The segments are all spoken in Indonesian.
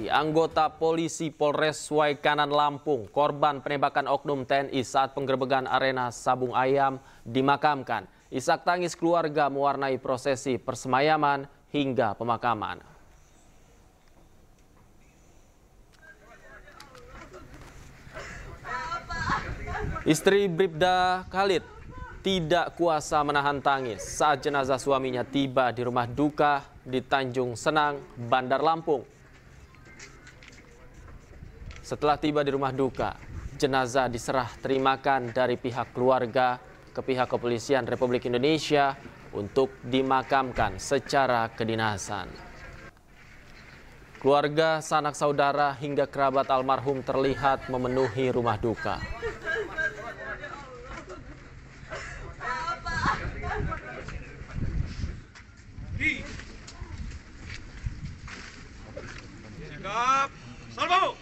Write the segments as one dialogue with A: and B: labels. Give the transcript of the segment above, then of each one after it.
A: Anggota polisi Polres Waikanan Lampung, korban penembakan oknum TNI saat penggerebekan arena Sabung Ayam dimakamkan. Isak tangis keluarga mewarnai prosesi persemayaman hingga pemakaman. Istri Bribda Khalid tidak kuasa menahan tangis saat jenazah suaminya tiba di rumah duka di Tanjung Senang, Bandar Lampung. Setelah tiba di rumah duka, jenazah diserah terimakan dari pihak keluarga ke pihak kepolisian Republik Indonesia untuk dimakamkan secara kedinasan. Keluarga, sanak saudara hingga kerabat almarhum terlihat memenuhi rumah duka.
B: Sikap, salvo!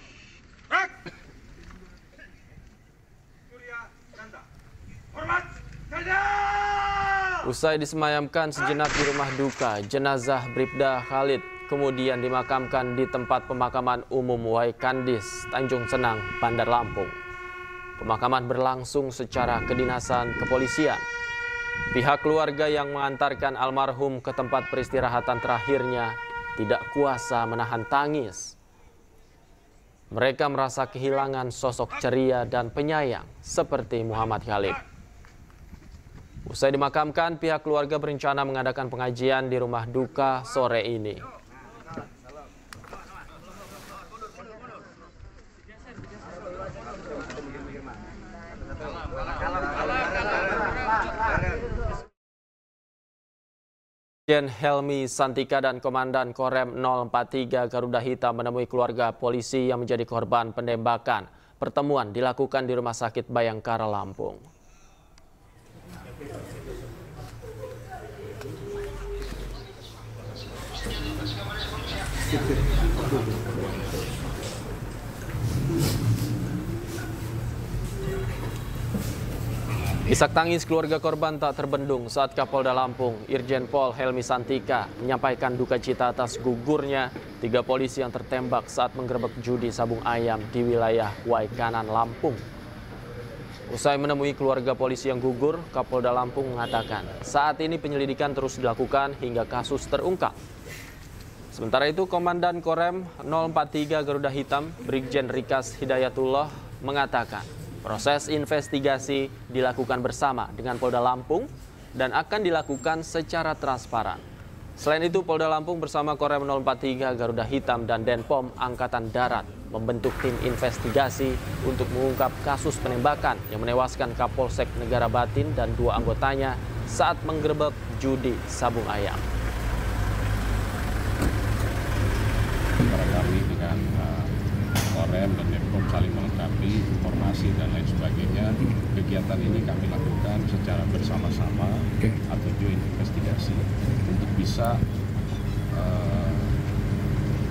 A: Usai disemayamkan sejenak di rumah duka, jenazah Bribda Khalid kemudian dimakamkan di tempat pemakaman umum Waikandis, Tanjung Senang, Bandar Lampung. Pemakaman berlangsung secara kedinasan kepolisian. Pihak keluarga yang mengantarkan almarhum ke tempat peristirahatan terakhirnya tidak kuasa menahan tangis. Mereka merasa kehilangan sosok ceria dan penyayang seperti Muhammad Khalid. Usai dimakamkan, pihak keluarga berencana mengadakan pengajian di rumah duka sore ini. Irjen Helmi Santika dan Komandan Korem 043 Garuda Hitam menemui keluarga polisi yang menjadi korban penembakan. Pertemuan dilakukan di Rumah Sakit Bayangkara, Lampung. Isak tangis keluarga korban tak terbendung saat Kapolda Lampung, Irjen Pol Helmi Santika, menyampaikan duka cita atas gugurnya 3 polisi yang tertembak saat menggerebek judi Sabung Ayam di wilayah Waikanan, Lampung. Usai menemui keluarga polisi yang gugur, Kapolda Lampung mengatakan saat ini penyelidikan terus dilakukan hingga kasus terungkap. Sementara itu, Komandan Korem 043 Garuda Hitam, Brigjen Rikas Hidayatullah, mengatakan proses investigasi dilakukan bersama dengan Polda Lampung dan akan dilakukan secara transparan. Selain itu, Polda Lampung bersama Korem 043 Garuda Hitam dan Denpom Angkatan Darat membentuk tim investigasi untuk mengungkap kasus penembakan yang menewaskan Kapolsek Negara Batin dan 2 anggotanya saat menggerebek judi Sabung Ayam.
C: Kami dengan Korem dan Denpom saling melengkapi informasi dan lain sebagainya. Kegiatan ini kami lakukan secara bersama-sama atau joint investigasi untuk bisa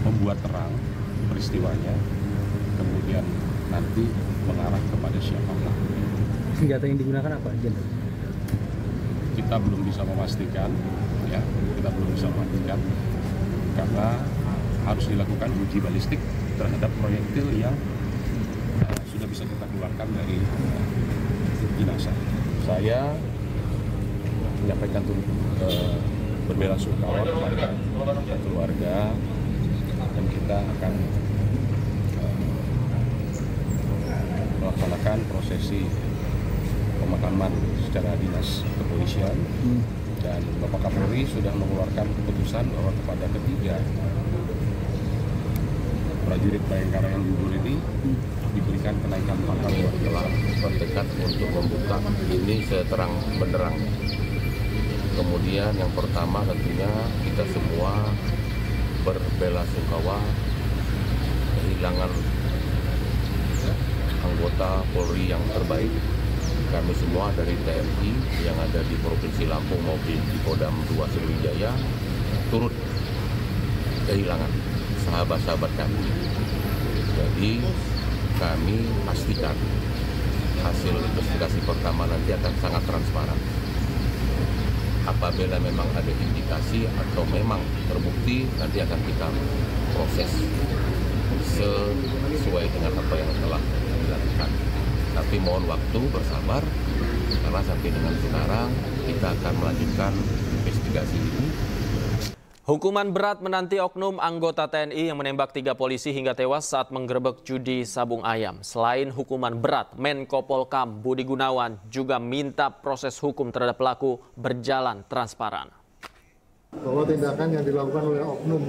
C: membuat terang peristiwanya, kemudian nanti mengarah kepada siapa pelakunya.
D: Senjata yang digunakan apa, Jenderal?
C: Kita belum bisa memastikan, karena harus dilakukan uji balistik terhadap proyektil yang sudah bisa kita keluarkan dari jenazah. Saya menyampaikan berbela-sungkawa kepada keluarga dan kita akan melaksanakan prosesi pemakaman secara dinas kepolisian dan Bapak Kapolri sudah mengeluarkan keputusan bahwa kepada ketiga prajurit Bayangkara yang gugur ini diberikan kenaikan pangkat.
E: Telah bertekad untuk membuka ini seterang benderang. Kemudian yang pertama tentunya kita semua berbela-sungkawa kehilangan anggota Polri yang terbaik. Kami semua dari TNI yang ada di Provinsi Lampung maupun di Kodam 2 Sriwijaya turut kehilangan sahabat-sahabat kami. Jadi kami pastikan hasil investigasi pertama nanti akan sangat transparan. Apabila memang ada indikasi atau memang terbukti, nanti akan kita proses dengan apa yang telah dilakukan. Tapi mohon waktu, bersabar, karena sampai dengan sekarang kita akan melanjutkan investigasi ini.
A: Hukuman berat menanti oknum anggota TNI yang menembak 3 polisi hingga tewas saat menggerebek judi sabung ayam. Selain hukuman berat, Menko Polkam Budi Gunawan juga minta proses hukum terhadap pelaku berjalan transparan.
F: Bahwa tindakan yang dilakukan oleh oknum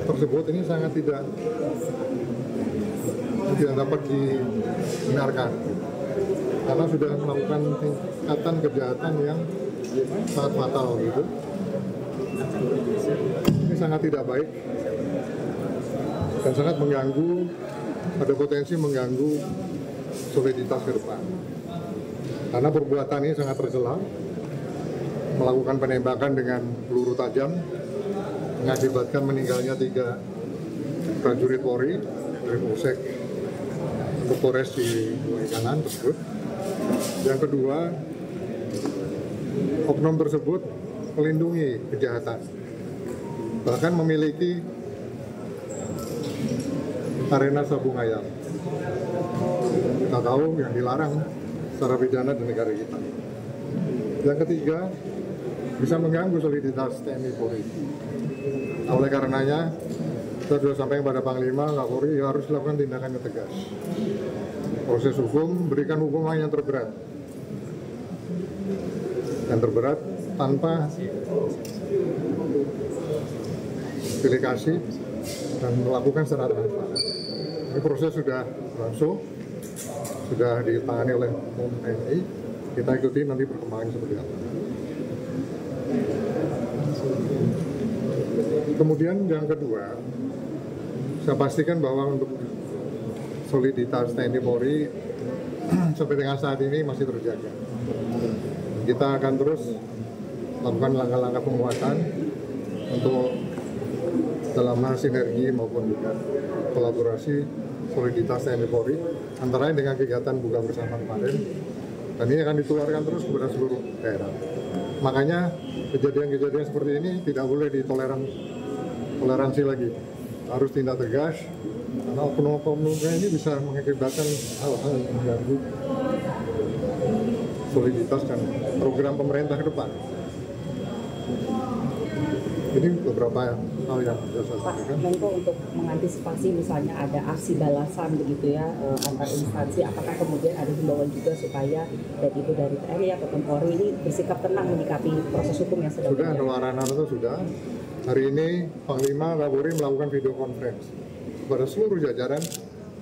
F: tersebut ini sangat tidak dapat dibenarkan. Karena sudah melakukan tingkatan kejahatan yang sangat fatal gitu. Ini sangat tidak baik dan sangat mengganggu, ada potensi mengganggu soliditas ke depan. Karena perbuatan ini sangat tercela, melakukan penembakan dengan peluru tajam, mengakibatkan meninggalnya 3 prajurit Polri dari Polsek ke Polres di kanan tersebut. Yang kedua, oknum tersebut melindungi kejahatan, bahkan memiliki arena sabung ayam. Kita tahu yang dilarang secara pidana di negara kita. Yang ketiga, bisa mengganggu soliditas TNI Polri. Oleh karenanya, kita sudah sampai kepada Panglima Kapolri harus dilakukan tindakan yang tegas. Proses hukum, berikan hukuman yang terberat. Yang terberat tanpa pilih kasih dan melakukan secara transparan. Ini proses sudah berlangsung, sudah ditangani oleh TNI. Kita ikuti nanti perkembangan seperti apa. Kemudian yang kedua, saya pastikan bahwa untuk soliditas TNI Polri sampai dengan saat ini masih terjaga. Kita akan terus lakukan langkah-langkah penguatan untuk dalam hal sinergi maupun juga kolaborasi soliditas TNI Polri antara lain dengan kegiatan buka bersama kemarin, dan ini akan ditularkan terus kepada seluruh daerah. Makanya kejadian-kejadian seperti ini tidak boleh ditoleransi lagi, harus tindak tegas karena oknum-oknumnya ini bisa mengakibatkan hal-hal yang mengganggu soliditas dan program pemerintah ke depan. Ini beberapa hal yang bisa saya sampaikan.
G: Pak Menko, untuk mengantisipasi misalnya ada aksi balasan begitu ya antar instansi, apakah kemudian ada himbauan juga supaya baik itu dari TNI ataupun Polri ini bersikap tenang menyikapi proses hukum yang sedang
F: berjalan? Sudah, Nuwarana itu sudah. Hari ini Panglima Kapolri melakukan video conference kepada seluruh jajaran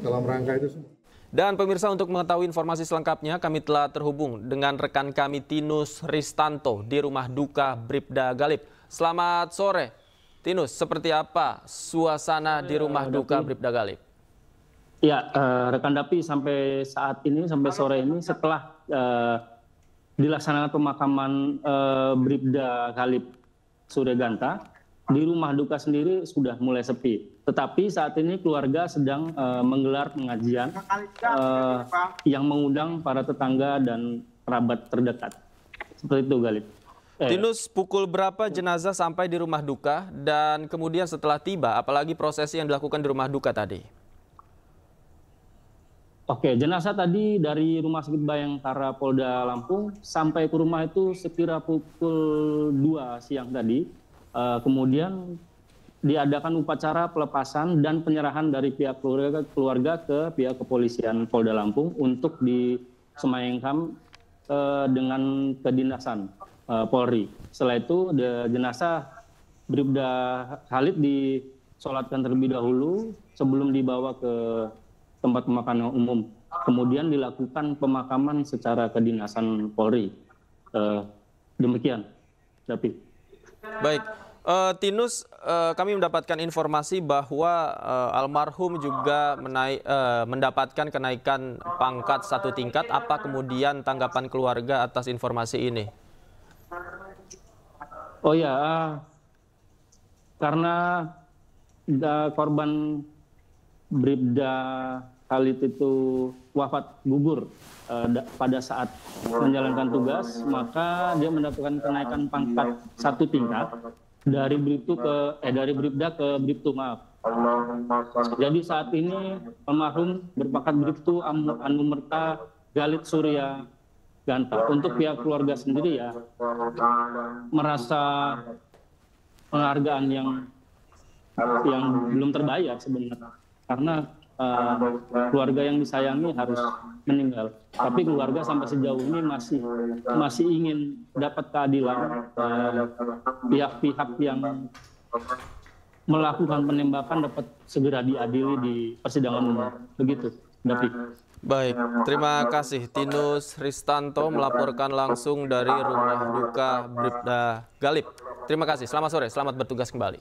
F: dalam rangka itu semua.
A: Dan pemirsa, untuk mengetahui informasi selengkapnya, kami telah terhubung dengan rekan kami Tinus Ristanto di rumah duka Bribda Galip. Selamat sore, Tinus. Seperti apa suasana di rumah duka Bribda Galip?
D: Ya, rekan Dapi, sampai saat ini, sampai sore ini, setelah dilaksanakan pemakaman Bribda Galip Suryaganta, di rumah duka sendiri sudah mulai sepi. Tetapi saat ini keluarga sedang menggelar pengajian yang mengundang para tetangga dan kerabat terdekat. Seperti itu, Galip.
A: Tinus, pukul berapa jenazah sampai di rumah duka, dan kemudian setelah tiba, apalagi prosesi yang dilakukan di rumah duka tadi?
D: Oke, jenazah tadi dari Rumah Sakit Bayangkara Polda Lampung sampai ke rumah itu sekira pukul 2 siang tadi. Kemudian diadakan upacara pelepasan dan penyerahan dari pihak keluarga ke pihak kepolisian Polda Lampung untuk disemayamkan dengan kedinasan Polri. Setelah itu jenazah Bribda Khalid disolatkan terlebih dahulu sebelum dibawa ke tempat pemakaman umum. Kemudian dilakukan pemakaman secara kedinasan Polri. Demikian, Dapi.
A: Baik, Tinus, kami mendapatkan informasi bahwa almarhum juga mendapatkan kenaikan pangkat 1 tingkat. Apa kemudian tanggapan keluarga atas informasi ini?
D: Oh ya, karena korban Bribda Khalid itu wafat gugur pada saat menjalankan tugas, maka dia mendapatkan kenaikan pangkat 1 tingkat dari Bribda ke Bribtu, maaf. Jadi saat ini almarhum berpangkat Bribtu Anumerta Galit Surya Ganta. Untuk pihak keluarga sendiri ya merasa penghargaan yang belum terbayar sebenarnya, karena keluarga yang disayangi harus meninggal. Tapi keluarga sampai sejauh ini masih ingin dapat keadilan. Pihak-pihak yang melakukan penembakan dapat segera diadili di persidangan umum. Begitu, David.
A: Baik, terima kasih Tinus Ristanto melaporkan langsung dari rumah duka Bribda Galip. Terima kasih, selamat sore, selamat bertugas kembali.